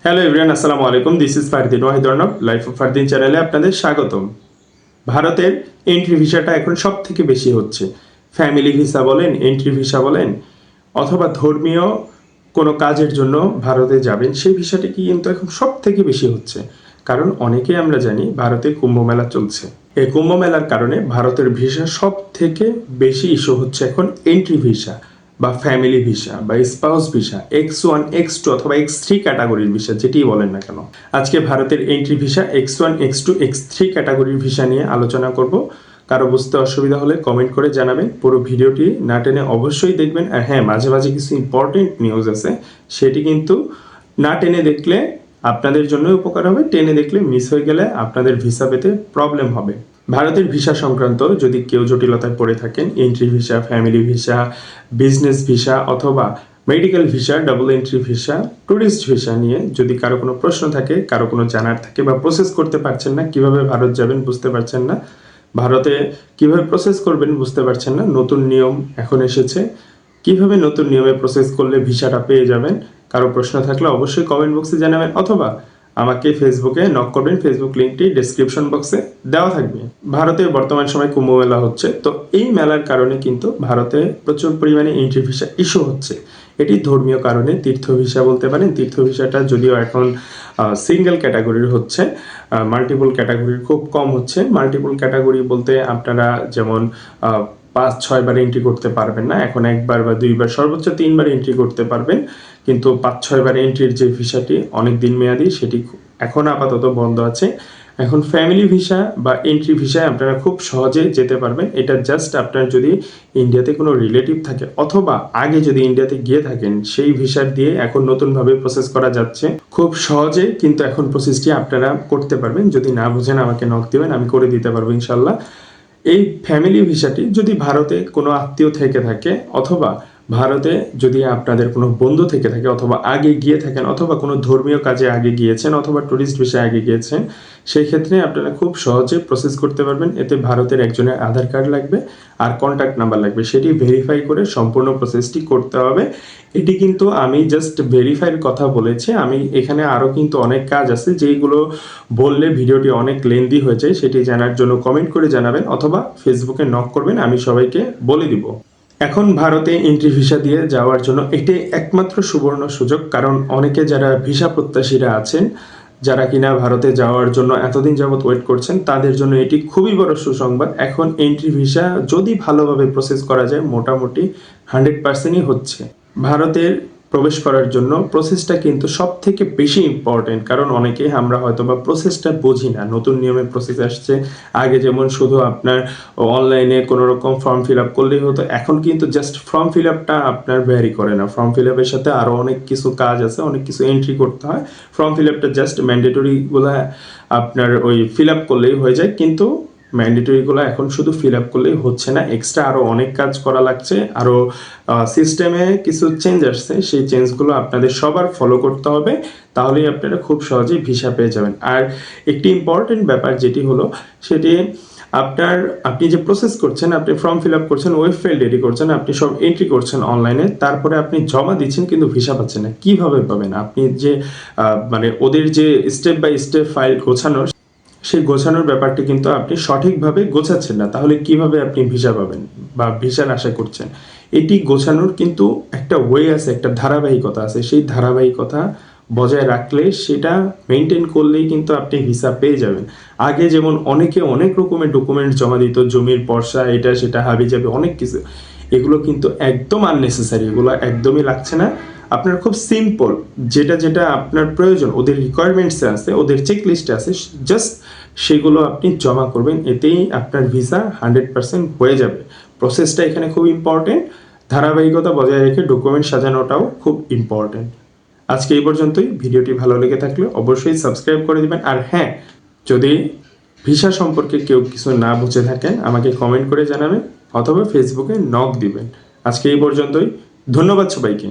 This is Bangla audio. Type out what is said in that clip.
হ্যালো এভরিওয়ান, আসসালামু আলাইকুম। This is Fardin Wahid Arnab, life of Fardin চ্যানেলে আপনাদের স্বাগতম। ভারতের এন্ট্রি ভিসাটা এখন সব থেকে বেশি হচ্ছে। ফ্যামিলি ভিসা বলেন, এন্ট্রি ভিসা বলেন, অথবা ধর্মীয় কোনো কাজের জন্য ভারতে যাবেন, সেই ভিসাটি কিন্তু এখন সব থেকে বেশি হচ্ছে। কারণ অনেকেই আমরা জানি ভারতে কুম্ভ মেলা চলছে। এই কুম্ভ মেলার কারণে ভারতের ভিসা সব থেকে বেশি ইস্যু হচ্ছে এখন এন্ট্রি ভিসা বা ফ্যামিলি ভিসা বা স্পাউস ভিসা, X1 X2 অথবা X3 ক্যাটাগরির ভিসা, যেটি বলেন না কেন। আজকে ভারতের entry visa X1 X2 X3 ক্যাটাগরির ভিসা নিয়ে আলোচনা করব। কারো বুঝতে অসুবিধা হলে কমেন্ট করে জানাবেন। পুরো ভিডিওটি না টেনে অবশ্যই দেখবেন। আর হ্যাঁ, মাঝে মাঝে কিছু ইম্পর্টেন্ট নিউজ আছে, সেটি কিন্তু না টেনে দেখলে আপনাদের জন্য উপকার হবে, টেনে দেখলে মিস হয়ে গেলে আপনাদের ভিসা পেতে প্রবলেম হবে। ভারতের ভিসা সংক্রান্ত যদি কেউ জটিলতায় পড়ে থাকেন, entry visa, family visa, business visa অথবা medical visa, double entry visa, tourist visa নিয়ে যদি কারো কোনো প্রশ্ন থাকে, কারো কোনো জানার থাকে বা প্রসেস করতে পারছেন না, কিভাবে ভারত যাবেন বুঝতে পারছেন না, ভারতে কিভাবে প্রসেস করবেন বুঝতে পারছেন না, নতুন নিয়ম এখন এসেছে, কিভাবে নতুন নিয়মে প্রসেস করলে ভিসাটা পেয়ে যাবেন, কারো প্রশ্ন থাকলে অবশ্যই কমেন্ট বক্সে জানাবেন অথবা আমাকে ফেসবুকে নক করবেন। ফেসবুক লিঙ্কটি ডেসক্রিপশন বক্সে দেওয়া থাকবে। ভারতে বর্তমান সময় কুম্ভ মেলা হচ্ছে, তো এই মেলার কারণে কিন্তু ভারতে প্রচুর পরিমাণে এন্ট্রি ভিসা ইস্যু হচ্ছে। এটি ধর্মীয় কারণে, তীর্থ ভিসা বলতে পারেন। তীর্থ ভিসাটা যদিও এখন সিঙ্গেল ক্যাটাগরির হচ্ছে, মাল্টিপল ক্যাটাগরির খুব কম হচ্ছে। মাল্টিপল ক্যাটাগরি বলতে আপনারা যেমন 5-6 বার এন্ট্রি করতে পারবেন না, এখন 1 বার বা 2 বার, সর্বোচ্চ 3 বার এন্ট্রি করতে পারবেন। কিন্তু 5-6 বার এন্ট্রির যে ভিসাটি অনেক দিন মেয়াদি, সেটি এখন আপাতত বন্ধ আছে। এখন ফ্যামিলি ভিসা বা এন্ট্রি ভিসায় আপনারা খুব সহজে যেতে পারবেন। এটা জাস্ট আপনার যদি ইন্ডিয়াতে কোনো রিলেটিভ থাকে অথবা আগে যদি ইন্ডিয়াতে গিয়ে থাকেন, সেই ভিসার দিয়ে এখন নতুনভাবে প্রসেস করা যাচ্ছে খুব সহজে। কিন্তু এখন প্রসেসটি আপনারা করতে পারবেন। যদি না বুঝেন আমাকে নক দিবেন, আমি করে দিতে পারবো ইনশাল্লাহ। এই ফ্যামিলি ভিসাটি যদি ভারতে কোনো আত্মীয় থেকে থাকে অথবা ভারতে যদি আপনাদের কোনো বন্ধু থেকে থাকে অথবা আগে গিয়ে থাকেন অথবা কোনো ধর্মীয় কাজে আগে গিয়েছেন অথবা ট্যুরিস্ট ভিসায় আগে গিয়েছেন, সেই ক্ষেত্রে আপনারা খুব সহজে প্রসেস করতে পারবেন। এতে ভারতের একজনের আধার কার্ড লাগবে আর কন্ট্যাক্ট নাম্বার লাগবে, সেটি ভেরিফাই করে সম্পূর্ণ প্রসেসটি করতে হবে। এটি কিন্তু আমি জাস্ট ভেরিফাইয়ের কথা বলেছি, আমি এখানে আরও কিন্তু অনেক কাজ আছে যেইগুলো বললে ভিডিওটি অনেক লেন্দি হয়ে যায়। সেটি জানার জন্য কমেন্ট করে জানাবেন অথবা ফেসবুকে নক করবেন, আমি সবাইকে বলে দিব। এখন ভারতে এন্ট্রি ভিসা দিয়ে যাওয়ার জন্য এটি একমাত্র সুবর্ণ সুযোগ। কারণ অনেকে যারা ভিসা প্রত্যাশীরা আছেন, যারা কিনা ভারতে যাওয়ার জন্য এতদিন যাবৎ ওয়েট করছেন, তাদের জন্য এটি খুবই বড় সুসংবাদ। এখন এন্ট্রি ভিসা যদি ভালোভাবে প্রসেস করা যায়, মোটামুটি 100%ই হচ্ছে। ভারতের প্রবেশ করার জন্য প্রসেসটা কিন্তু সব থেকে বেশি ইম্পর্টেন্ট। কারণ অনেকেই আমরা হয়তো বা প্রসেসটা বুঝি না, নতুন নিয়মে প্রসেস আসছে। আগে যেমন শুধু আপনার অনলাইনে কোনো রকম ফর্ম ফিল আপ করলেই হতো, এখন কিন্তু জাস্ট ফর্ম ফিল আপটা আপনার ভ্যারি করে না। ফর্ম ফিল আপের সাথে আরও অনেক কিছু কাজ আছে, অনেক কিছু এন্ট্রি করতে হয়। ফর্ম ফিল আপটা জাস্ট ম্যান্ডেটরিগুলো আপনার ওই ফিল আপ করলেই হয়ে যায়, কিন্তু ম্যান্ডেটরিগুলো এখন শুধু ফিল আপ করলেই হচ্ছে না, এক্সট্রা আরও অনেক কাজ করা লাগছে। আরও সিস্টেমে কিছু চেঞ্জ আসছে, সেই চেঞ্জগুলো আপনাদের সবার ফলো করতে হবে, তাহলেই আপনারা খুব সহজেই ভিসা পেয়ে যাবেন। আর একটি ইম্পর্টেন্ট ব্যাপার যেটি হলো, সেটি আপনি যে প্রসেস করছেন, আপনি ফর্ম ফিল আপ করছেন, ওয়েব ফাইল রেডি করছেন, আপনি সব এন্ট্রি করছেন অনলাইনে, তারপরে আপনি জমা দিচ্ছেন কিন্তু ভিসা পাচ্ছেন না। কিভাবে পাবেন? আপনি যে মানে ওদের যে স্টেপ বাই স্টেপ ফাইল গোছানোর, সেই গোছানোর ব্যাপারটি কিন্তু আপনি সঠিকভাবে গোছাচ্ছেন না, তাহলে কিভাবে আপনি ভিসা পাবেন বা ভিসার আশা করছেন? এটি গোছানোর কিন্তু একটা ওয়ে আছে, একটা ধারাবাহিকতা আছে। সেই ধারাবাহিকতা বজায় রাখলে, সেটা মেনটেন করলেই কিন্তু আপনি ভিসা পেয়ে যাবেন। আগে যেমন অনেকে অনেক রকমের ডকুমেন্ট জমা দিত, জমির পর্সা, এটা সেটা, হাবি যাবে, অনেক কিছু। এগুলো কিন্তু একদম আননেসেসারি, এগুলো একদমই লাগছে না। আপনার খুব সিম্পল যেটা যেটা আপনার প্রয়োজন, ওদের রিকোয়ারমেন্টসে আছে, ওদের চেক লিস্টে আছে, জাস্ট সেগুলো আপনি জমা করবেন, এতেই আপনার ভিসা 100% হয়ে যাবে। প্রসেসটা এখানে খুব ইম্পর্টেন্ট। ধারাবাহিকতা বজায় রেখে ডকুমেন্ট সাজানোটাও খুব ইম্পর্টেন্ট। আজকে এই পর্যন্তই। ভিডিওটি ভালো লেগে থাকলে অবশ্যই সাবস্ক্রাইব করে দিবেন। আর হ্যাঁ, যদি ভিসা সম্পর্কে কেউ কিছু না বুঝে থাকেন, আমাকে কমেন্ট করে জানাবেন অথবা ফেসবুকে নক দিবেন। আজকে এই পর্যন্তই। ধন্যবাদ সবাইকে।